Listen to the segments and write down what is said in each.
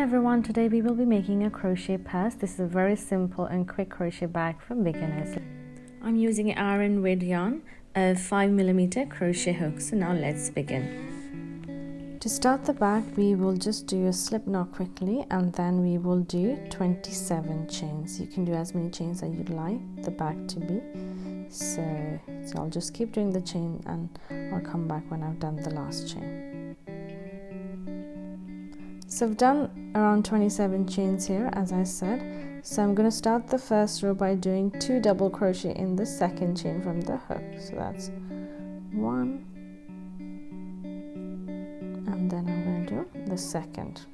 everyone, today we will be making a crochet purse. This is a very simple and quick crochet bag for beginners. I'm using an iron weight yarn, a 5mm crochet hook. So now let's begin. To start the bag, we will just do a slip knot quickly and then we will do 27 chains. You can do as many chains as you'd like the bag to be. So I'll just keep doing the chain and I'll come back when I've done the last chain. So I've done around 27 chains here, as I said. So I'm going to start the first row by doing 2 double crochet in the second chain from the hook. So that's 1, and then I'm going to do the second.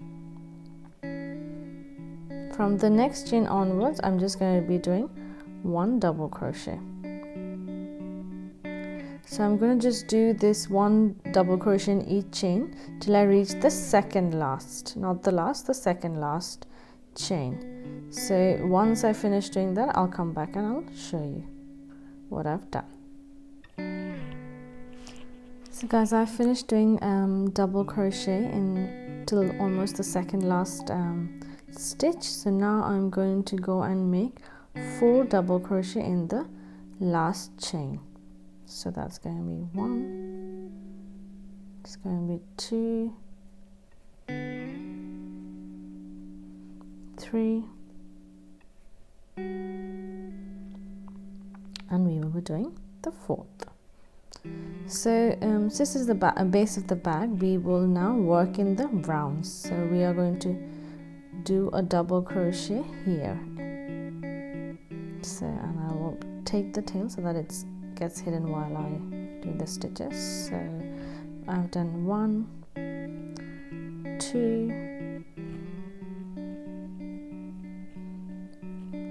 From the next chain onwards, I'm just going to be doing 1 double crochet. So I'm going to just do this 1 double crochet in each chain till I reach the second last, not the last, the second last chain. So once I finish doing that, I'll come back and I'll show you what I've done. So guys, I finished doing double crochet in till almost the second last stitch. So now I'm going to go and make 4 double crochet in the last chain. So that's going to be 1, it's going to be 2, 3, and we will be doing the 4th. So this is the base of the bag. We will now work in the rounds. So we are going to do a double crochet here. So, and I will take the tail so that it's gets hidden while I do the stitches. So I've done 1, 2,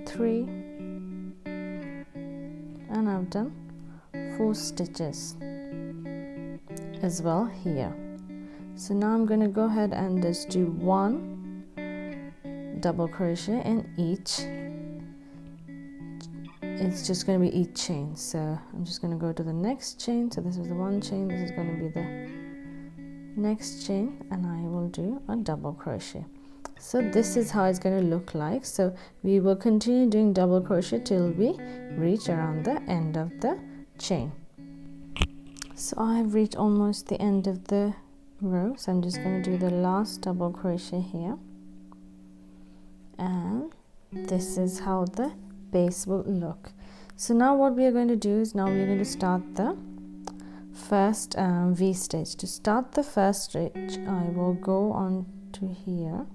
3, and I've done 4 stitches as well here. So now I'm going to go ahead and just do 1 double crochet in each. It's just going to be each chain. So I'm just going to go to the next chain. So this is the 1 chain, this is going to be the next chain, and I will do a double crochet. So this is how it's going to look like. So we will continue doing double crochet till we reach around the end of the chain. So I have reached almost the end of the row, so I'm just going to do the last double crochet here, and this is how the base will look. So now what we are going to do is now we are going to start the first V stitch. To start the first stitch, I will go on to here.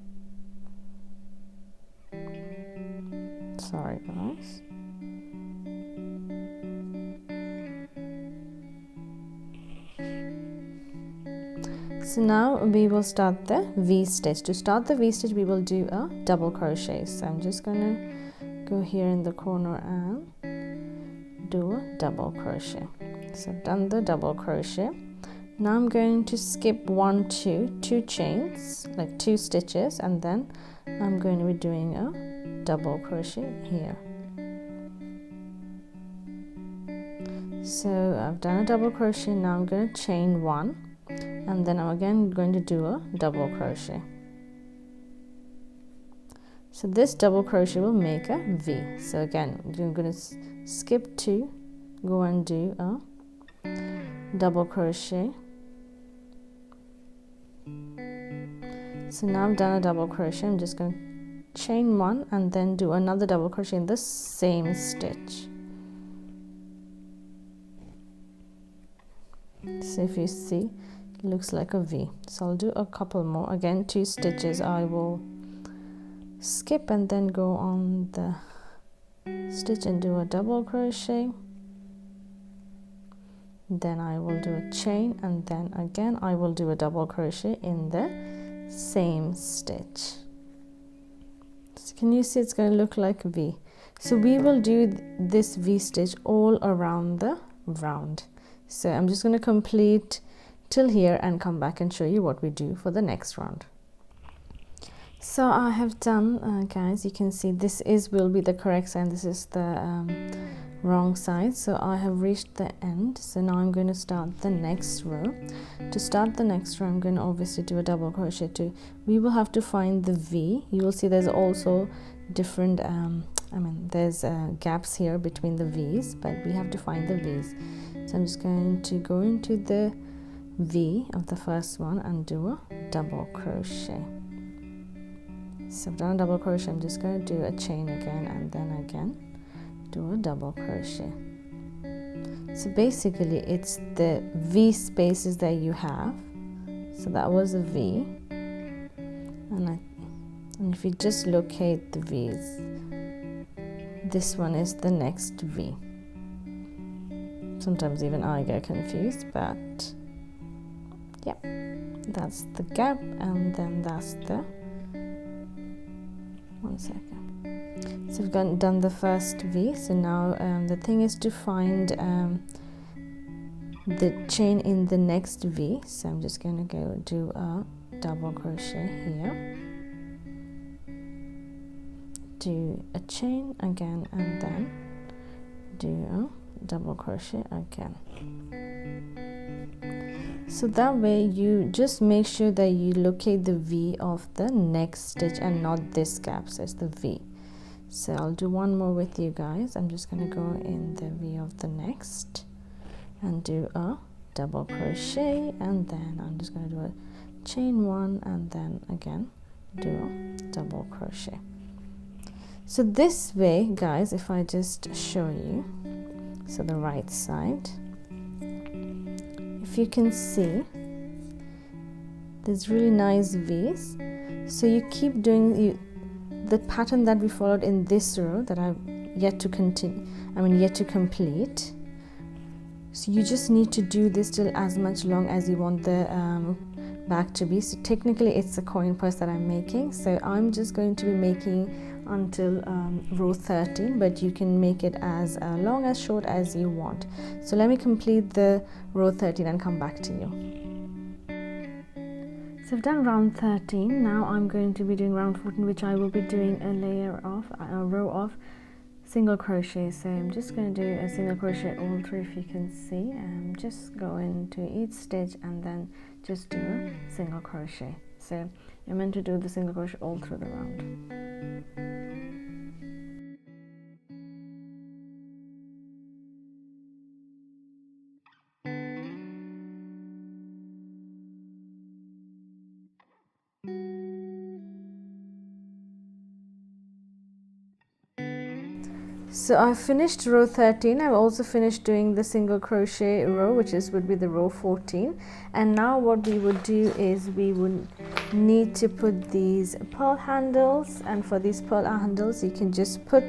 Sorry guys. So now we will start the V stitch. To start the V stitch, we will do a double crochet. So I'm just going to go here in the corner and do a double crochet. So I've done the double crochet. Now I'm going to skip 2 chains, like 2 stitches, and then I'm going to be doing a double crochet here. So I've done a double crochet. Now I'm going to chain 1, and then I'm again going to do a double crochet. So this double crochet will make a V. So again, you're going to skip 2, go and do a double crochet. So now I've done a double crochet. I'm just going to chain 1 and then do another double crochet in the same stitch. So if you see, it looks like a V. So I'll do a couple more. Again, 2 stitches I will skip and then go on the stitch and do a double crochet. Then I will do a chain, and then again I will do a double crochet in the same stitch. So can you see it's going to look like a V? So we will do this V stitch all around the round. So I'm just going to complete till here and come back and show you what we do for the next round. So I have done, guys, you can see this will be the correct side, this is the wrong side. So I have reached the end. So now I'm going to start the next row. To start the next row, I'm going to obviously do a double crochet too. We will have to find the V. You will see there's also different there's gaps here between the V's, but we have to find the V's. So I'm just going to go into the V of the first one and do a double crochet. So I've done a double crochet. I'm just going to do a chain again and then again do a double crochet. So basically it's the V spaces that you have. So that was a V, and if you just locate the V's, this one is the next V. Sometimes even I get confused, but yeah, that's the gap, and then that's the, one second. So we've done the first V. So now the thing is to find the chain in the next V. So I'm just going to go do a double crochet here, do a chain again, and then do a double crochet again. So that way you just make sure that you locate the V of the next stitch and not this gap, so it's the V. So I'll do one more with you guys. I'm just going to go in the V of the next and do a double crochet, and then I'm just going to do a chain one and then again do a double crochet. So this way, guys, if I just show you, so the right side, if you can see, there's really nice V's. So you keep doing the pattern that we followed in this row that I've yet to complete. So you just need to do this till as much long as you want the bag to be. So technically it's a coin purse that I'm making, so I'm just going to be making until row 13, but you can make it as long as short as you want. So let me complete the row 13 and come back to you. So I've done round 13. Now I'm going to be doing round 14, which I will be doing a row of single crochet. So I'm just going to do a single crochet all through, if you can see, and just go into each stitch and then just do a single crochet. So you're meant to do the single crochet all through the round. So I finished row 13. I've also finished doing the single crochet row, which would be the row 14. And now what we would do is we would need to put these pearl handles, and for these pearl handles you can just put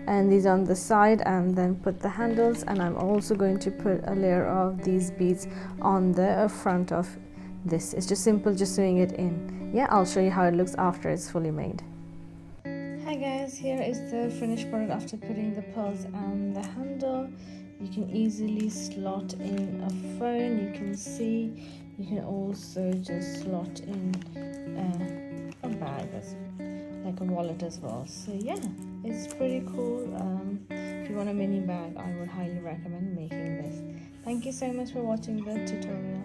these on the side and then put the handles, and I'm also going to put a layer of these beads on the front of this. It's just simple, just sewing it in. Yeah, I'll show you how it looks after it's fully made. Hi guys, here is the finished product after putting the pearls and the handle. You can easily slot in a phone, you can see. You can also just slot in a bag, like a wallet as well. So yeah, it's pretty cool. If you want a mini bag, I would highly recommend making this. Thank you so much for watching the tutorial.